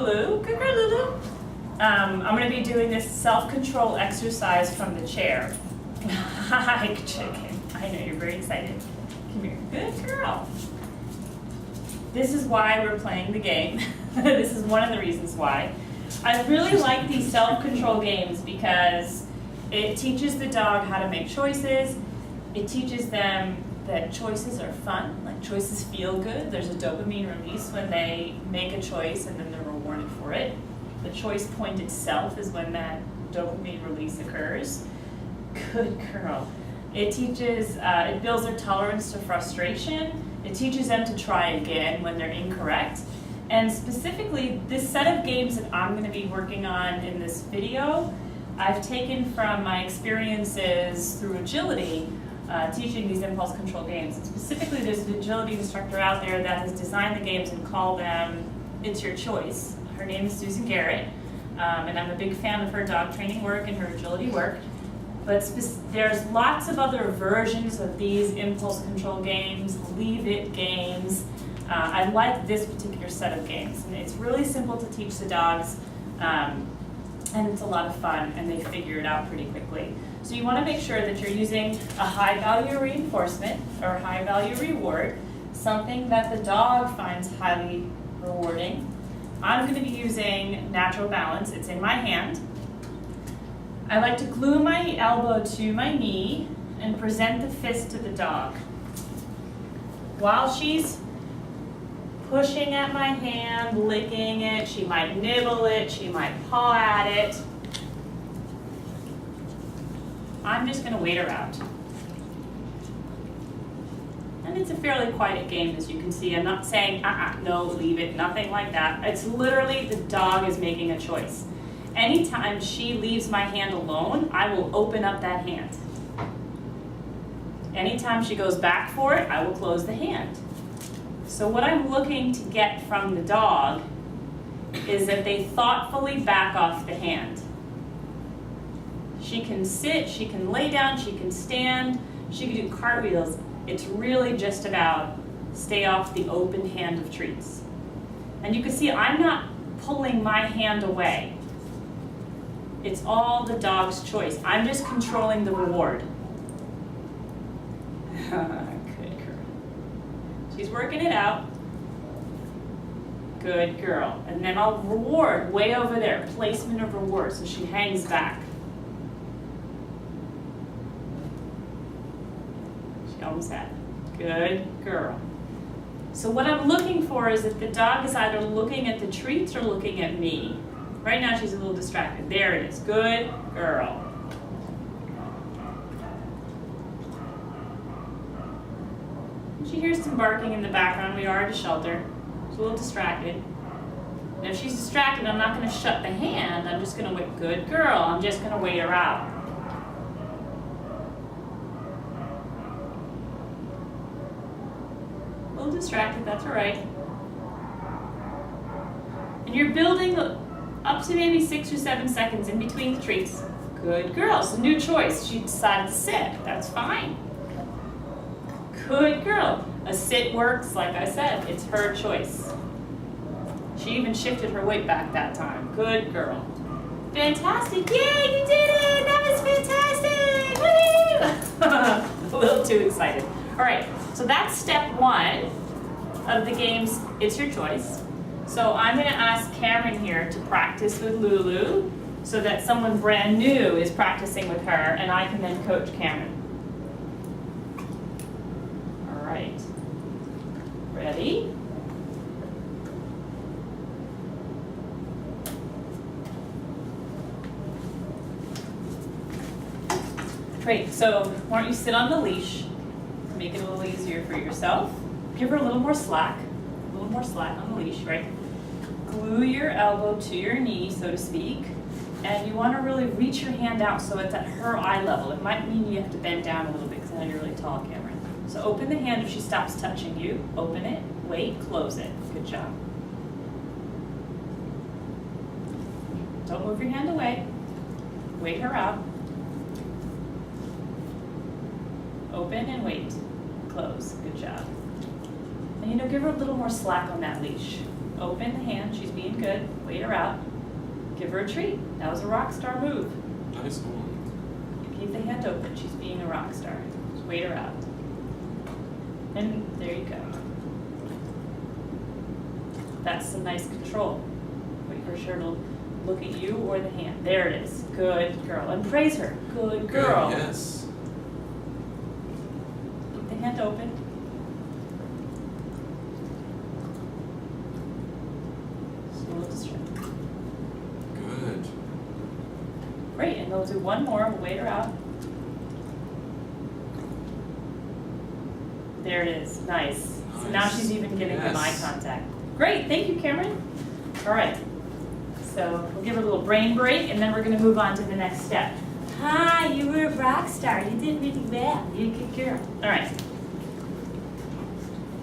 Lulu. Good girl, Lulu. I'm going to be doing this self-control exercise from the chair. Hi, chicken. I know you're very excited. Come here. Good girl. This is why we're playing the game. This is one of the reasons why. I really like these self-control games because it teaches the dog how to make choices. It teaches them that choices are fun, like choices feel good. There's a dopamine release when they make a choice and then they're rewarded for it. The choice point itself is when that dopamine release occurs. Good girl. It teaches, it builds their tolerance to frustration. It teaches them to try again when they're incorrect. And specifically, this set of games that I'm going to be working on in this video, I've taken from my experiences through agility, teaching these impulse control games. And specifically, there's an agility instructor out there that has designed the games and called them It's Your Choice. Her name is Susan Garrett, and I'm a big fan of her dog training work and her agility work. But there's lots of other versions of these impulse control games, leave it games. I like this particular set of games. And it's really simple to teach the dogs, and it's a lot of fun, and they figure it out pretty quickly. So you want to make sure that you're using a high value reinforcement or high value reward, something that the dog finds highly rewarding. I'm going to be using natural balance. It's in my hand. I like to glue my elbow to my knee and present the fist to the dog. While she's pushing at my hand, licking it, she might nibble it, she might paw at it. I'm just going to wait her out. And it's a fairly quiet game, as you can see. I'm not saying, no, leave it, nothing like that. It's literally the dog is making a choice. Anytime she leaves my hand alone, I will open up that hand. Anytime she goes back for it, I will close the hand. So what I'm looking to get from the dog is that they thoughtfully back off the hand. She can sit, she can lay down, she can stand, she can do cartwheels. It's really just about stay off the open hand of treats. And you can see I'm not pulling my hand away. It's all the dog's choice. I'm just controlling the reward. Good girl. She's working it out. Good girl. And then I'll reward way over there. Placement of reward. So she hangs back. She almost had it. Good girl. So what I'm looking for is that the dog is either looking at the treats or looking at me. Right now she's a little distracted. There it is. Good girl. She hears some barking in the background. We are at a shelter. She's a little distracted. And if she's distracted, I'm not going to shut the hand. I'm just going to wait. Good girl. I'm just going to wait her out. A little distracted. That's all right. And you're building up to maybe 6 or 7 seconds in between the treats. Good girl. It's a new choice. She decided to sit. That's fine. Good girl. A sit works, like I said. It's her choice. She even shifted her weight back that time. Good girl. Fantastic. Yay, you did it. That was fantastic. Woo! A little too excited. All right, so that's step 1 of the games. It's your choice. So I'm going to ask Cameron here to practice with Lulu so that someone brand new is practicing with her, and I can then coach Cameron. All right. Ready? Great. So why don't you sit on the leash? Make it a little easier for yourself. Give her a little more slack. A little more slack on the leash, right? Glue your elbow to your knee, so to speak, and you want to really reach your hand out so it's at her eye level. It might mean you have to bend down a little bit because I know you're really tall, Cameron. So open the hand if she stops touching you. Open it, wait, close it. Good job. Don't move your hand away. Wait her out. Open and wait. Close. Good job. And give her a little more slack on that leash. open the hand, she's being good, wait her out. Give her a treat. That was a rock star move. Nice one. Keep the hand open, she's being a rock star. Just wait her out. And there you go. That's some nice control. Wait for her to look at you or the hand. There it is. Good girl. And praise her. Good girl. Good, yes. Keep the hand open. Slow distract. Good. Great, and we'll do one more. We'll wait her out. There it is. Nice. So now Nice. she's even giving him eye Yes. contact. Great. Thank you, Cameron. All right. So we'll give her a little brain break, and then we're going to move on to the next step. Hi, you were a rock star. You did really well. You're a good girl. All right.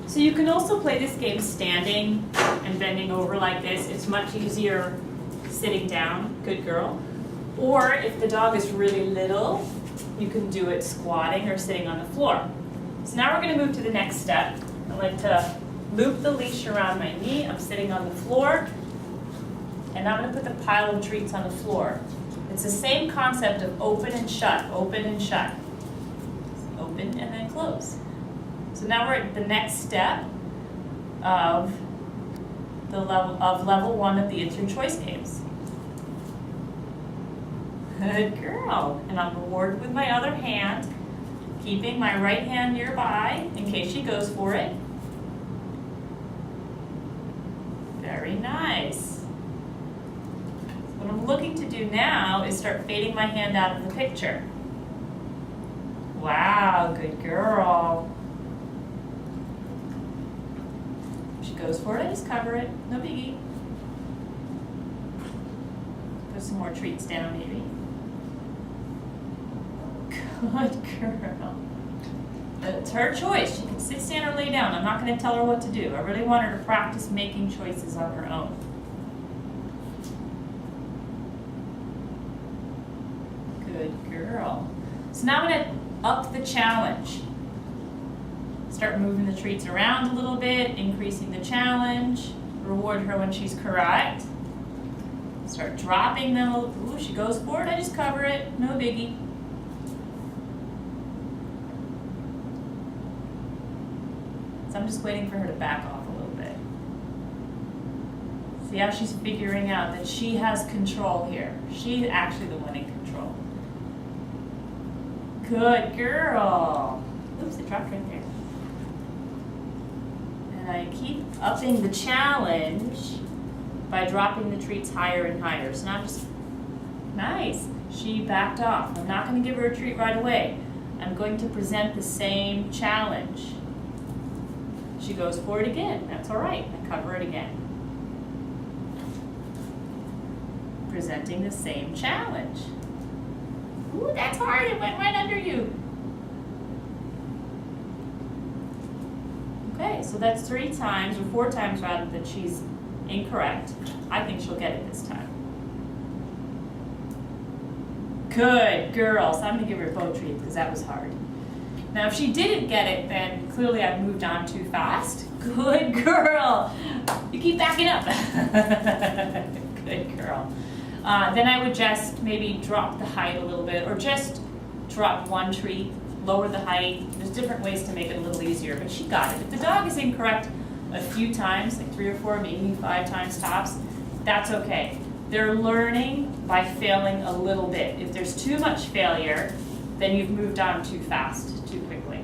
So you can also play this game standing and bending over like this. It's much easier sitting down. Good girl. Or if the dog is really little, you can do it squatting or sitting on the floor. So now we're going to move to the next step. I like to loop the leash around my knee. I'm sitting on the floor. And I'm going to put the pile of treats on the floor. It's the same concept of open and shut, open and shut. Open and then close. So now we're at the next step of the level 1 of the It's Your Choice games. Good girl. And I'll reward with my other hand, keeping my right hand nearby in case she goes for it. Very nice. What I'm looking to do now is start fading my hand out of the picture. Wow, good girl. If she goes for it, I just cover it. No biggie. Put some more treats down, maybe. Good girl. It's her choice. She can sit, stand, or lay down. I'm not going to tell her what to do. I really want her to practice making choices on her own. Good girl. So now I'm going to up the challenge. Start moving the treats around a little bit, increasing the challenge. Reward her when she's correct. Start dropping them. Ooh, she goes for it. I just cover it. No biggie. So I'm just waiting for her to back off a little bit. See how she's figuring out that she has control here. She's actually the one in control. Good girl. Oops, it dropped right there. And I keep upping the challenge by dropping the treats higher and higher. So now I'm just, nice. She backed off. I'm not going to give her a treat right away. I'm going to present the same challenge. She goes for it again. That's all right. I cover it again. Presenting the same challenge. Ooh, that's hard. It went right under you. Okay, so that's 3 times, or 4 times rather, that she's incorrect. I think she'll get it this time. Good girl. So I'm going to give her a bow treat because that was hard. Now, if she didn't get it, then clearly I've moved on too fast. Good girl. You keep backing up. Good girl. Then I would just maybe drop the height a little bit, or just drop 1 treat, lower the height. There's different ways to make it a little easier, but she got it. If the dog is incorrect a few times, like 3 or 4, maybe 5 times tops, that's okay. They're learning by failing a little bit. If there's too much failure, then you've moved on too fast, too quickly.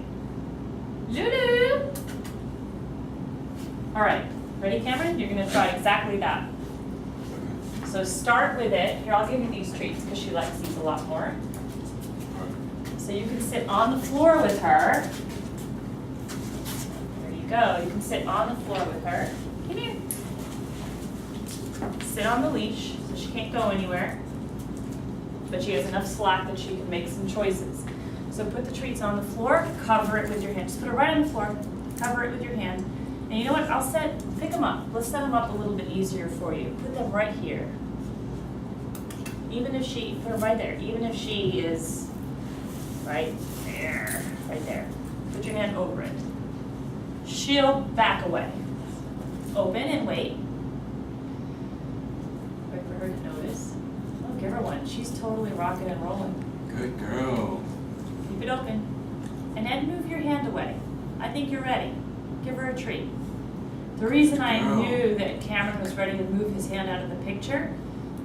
LuLu! All right, ready, Cameron? You're gonna try exactly that. So start with it. Here, I'll give you these treats because she likes these a lot more. So you can sit on the floor with her. There you go. You can sit on the floor with her. Come here. Sit on the leash so she can't go anywhere. But she has enough slack that she can make some choices. So put the treats on the floor, cover it with your hand. Just put it right on the floor, cover it with your hand. And you know what, pick them up. Let's set them up a little bit easier for you. Put them right here. Put her right there. Even if she is right there. Put your hand over it. She'll back away. Open and wait. but she's totally rocking and rolling. Good girl. Keep it open. And then move your hand away. I think you're ready. Give her a treat. The reason I Girl. knew that Cameron was ready to move his hand out of the picture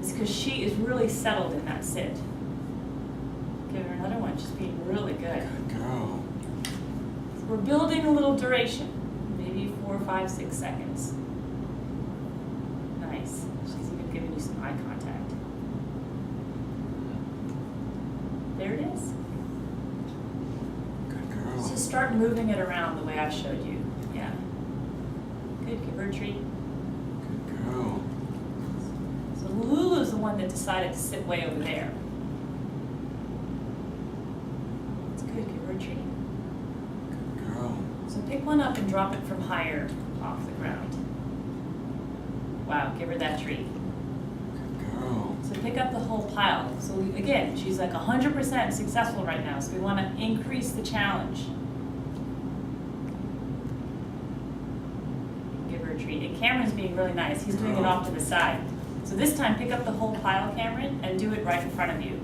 is because she is really settled in that sit. Give her another one. She's being really good. Good girl. So we're building a little duration. Maybe 4, 5, 6 seconds. Nice. She's even giving you some eye contact. There it is. Good girl. Just start moving it around the way I showed you. Yeah. Good, give her a treat. Good girl. So Lulu's the one that decided to sit way over there. That's good, give her a treat. Good girl. So pick one up and drop it from higher off the ground. Wow, give her that treat. Good girl. So pick up the whole pile. So again, she's like 100% successful right now, so we want to increase the challenge. Give her a treat. And Cameron's being really nice. He's doing it off to the side. So this time, pick up the whole pile, Cameron, and do it right in front of you.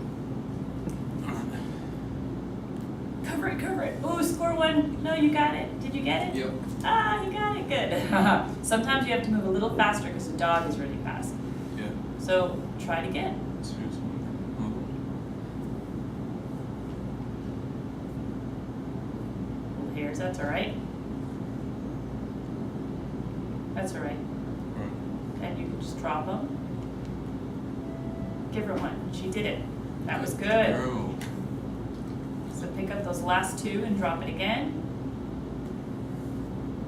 Cover it, cover it. Oh, score one. No, you got it. Did you get it? Yep. Ah, you got it. Good. Sometimes you have to move a little faster because the dog is really fast. Yeah. So try it again. Seriously. Little hairs, that's all right. That's all right. And you can just drop them. Give her one. She did it. That was good. Girl. So pick up those last two and drop it again.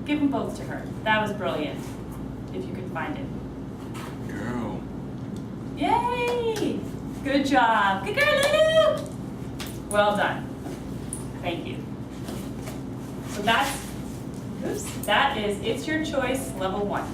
Give them both to her. That was brilliant. If you can find it. Girl. Yay! Good job. Good girl, Lulu! Well done. Thank you. So that is It's Your Choice Level 1.